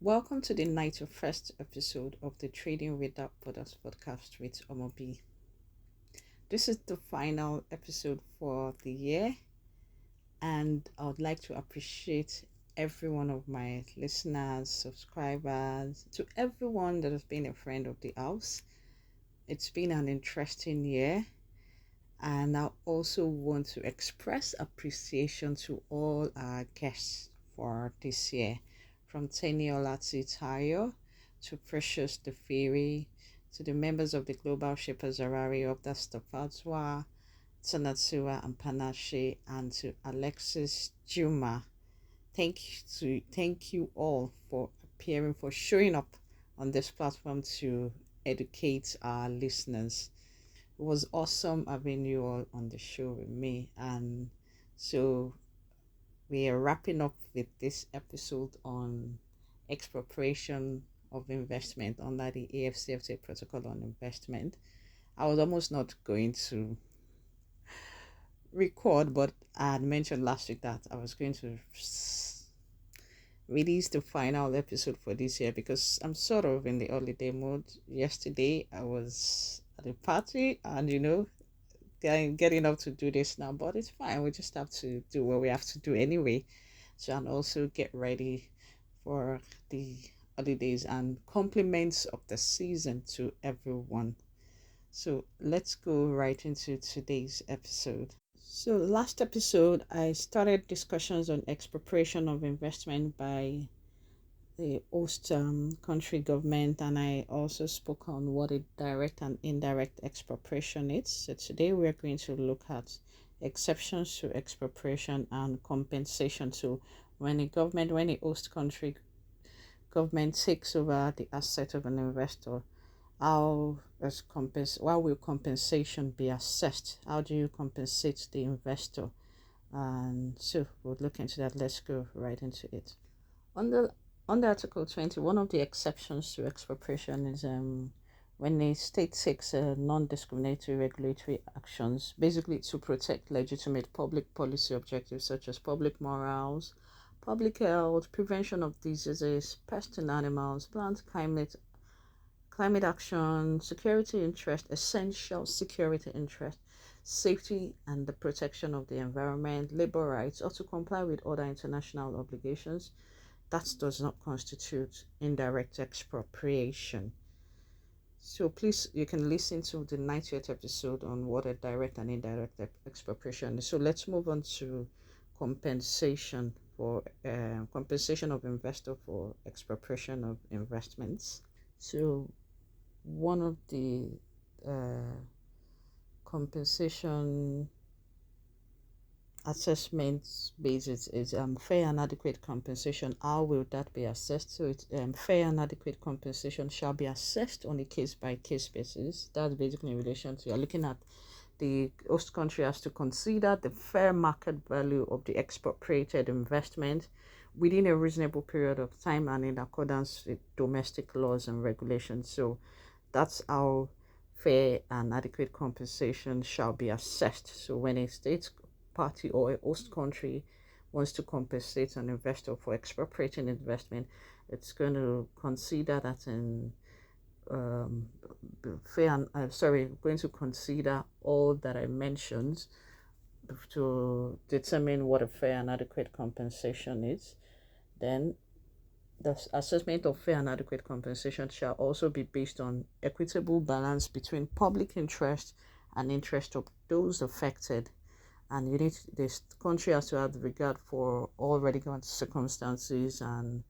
Welcome to the 91st episode of the Trading Without Borders podcast with Omobi. This is the final episode for the year, and I would like to appreciate every one of my listeners, subscribers, to everyone that has been a friend of the house. It's been an interesting year, and I also want to express appreciation to all our guests for this year, from Teniola Tayo to Precious the Fairy, to the members of the Global Shippers Harari of the Stafadzwa, Tanatsua and Panache, and to Alexis Juma. Thank you all for appearing, for showing up on this platform to educate our listeners. It was awesome having you all on the show with me. And so we are wrapping up with this episode on expropriation of investment under the AfCFTA Protocol on Investment. I was almost not going to record, but I had mentioned last week that I was going to release the final episode for this year because I'm sort of in the holiday mode. Yesterday I was at a party and getting up to do this now, but it's fine. We just have to do what we have to do anyway. So, and also get ready for the holidays and compliments of the season to everyone. So let's go right into today's episode. So last episode, I started discussions on expropriation of investment by the host country government, and I also spoke on what a direct and indirect expropriation is. So today we're going to look at exceptions to expropriation and compensation. So when a host country government takes over the asset of an investor, how will compensation be assessed? How do you compensate the investor? And so we'll look into that. Let's go right into it. Under under Article 20, one of the exceptions to expropriation is when a state takes non-discriminatory regulatory actions, basically to protect legitimate public policy objectives such as public morals, public health, prevention of diseases, pests and animals, plant climate action, security interest, essential security interest, safety and the protection of the environment, labor rights, or to comply with other international obligations. That does not constitute indirect expropriation. So please, you can listen to the 90th episode on what a direct and indirect expropriation is. So let's move on to compensation of investor for expropriation of investments. So one of the compensation assessment basis is fair and adequate compensation. How will that be assessed? So it's fair and adequate compensation shall be assessed on a case by case basis. That's basically in relation to you're looking at the host country has to consider the fair market value of the expropriated investment within a reasonable period of time and in accordance with domestic laws and regulations. So that's how fair and adequate compensation shall be assessed. So when a state party or a host country wants to compensate an investor for expropriating investment, it's going to consider that in going to consider all that I mentioned to determine what a fair and adequate compensation is. Then the assessment of fair and adequate compensation shall also be based on equitable balance between public interest and interest of those affected. And this country has to have regard for all relevant circumstances and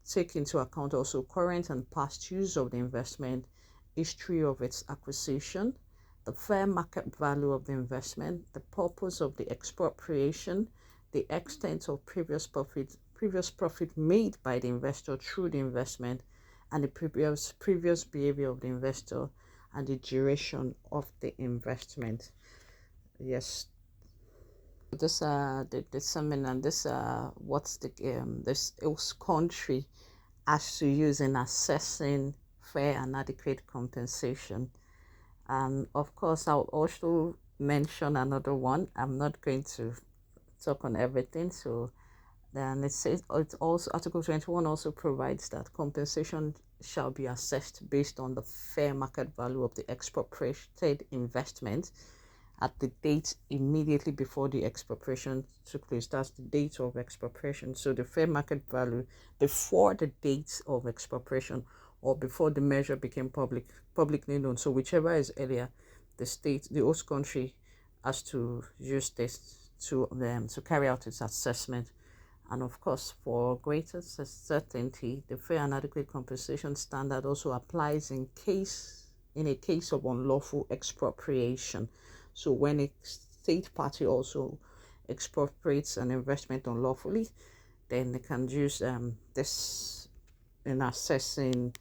take into account also current and past use of the investment, history of its acquisition, the fair market value of the investment, the purpose of the expropriation, the extent of previous profit made by the investor through the investment, and the previous behavior of the investor, and the duration of the investment. Yes, this the summon and this what's the this host country has to use in assessing fair and adequate compensation. And of course, I'll also mention another one. I'm not going to talk on everything, so Then it says it also Article 21 also provides that compensation shall be assessed based on the fair market value of the expropriated investment at the date immediately before the expropriation took place. That's the date of expropriation. So the fair market value before the date of expropriation or before the measure became publicly known. So whichever is earlier, the host country has to use this to carry out its assessment. And of course, for greater certainty, the fair and adequate compensation standard also applies in a case of unlawful expropriation. So when a state party also expropriates an investment unlawfully, then they can use this in assessing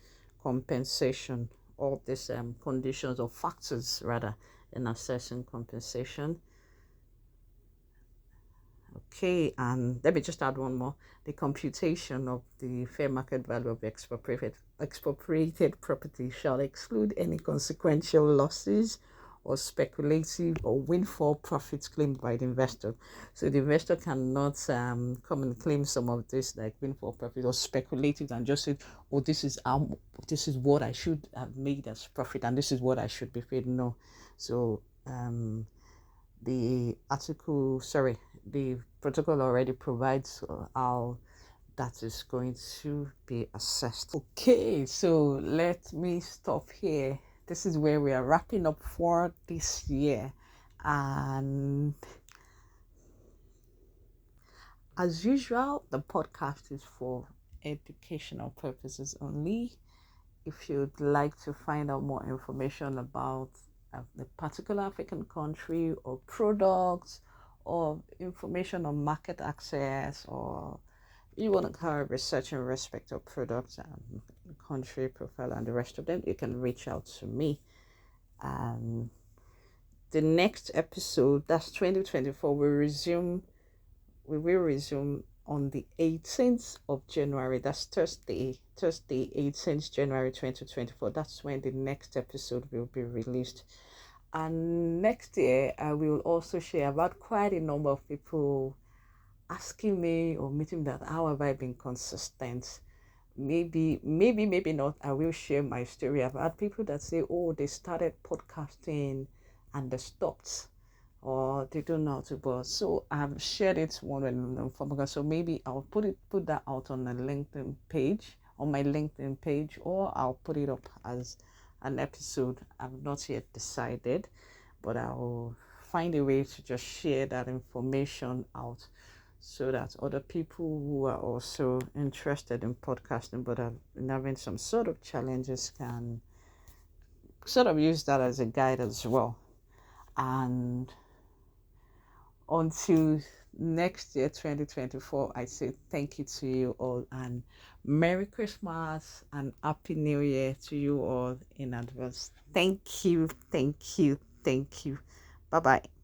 compensation, all these conditions or factors rather in assessing compensation. Okay, and let me just add one more. The computation of the fair market value of expropriated property shall exclude any consequential losses or speculative or windfall profits claimed by the investor. So the investor cannot come and claim some of this like windfall profit or speculative and just say, oh, this is what I should have made as profit and this is what I should be paid. No. So the protocol already provides how that is going to be assessed. Okay, so let me stop here. This is where we are wrapping up for this year. And as usual, the podcast is for educational purposes only. If you'd like to find out more information about a particular African country or products or information on market access, or you want to kind of research in respect of products and country profile and the rest of them, you can reach out to me. The next episode, that's 2024, we will resume on the 18th of January. That's Thursday, 18th January 2024. That's when the next episode will be released. And next year, I will also share about quite a number of people asking me or meeting that how have I been consistent. Maybe not. I will share my story. I've had people that say, oh, they started podcasting and they stopped, or they don't know how to board. So I've shared it one way from, so maybe I'll put that out on the LinkedIn page, on my LinkedIn page, or I'll put it up as an episode. I've not yet decided, but I'll find a way to just share that information out so that other people who are also interested in podcasting but have been having some sort of challenges can sort of use that as a guide as well. And until next year, 2024, I say thank you to you all and Merry Christmas and Happy New Year to you all in advance. Thank you. Bye bye.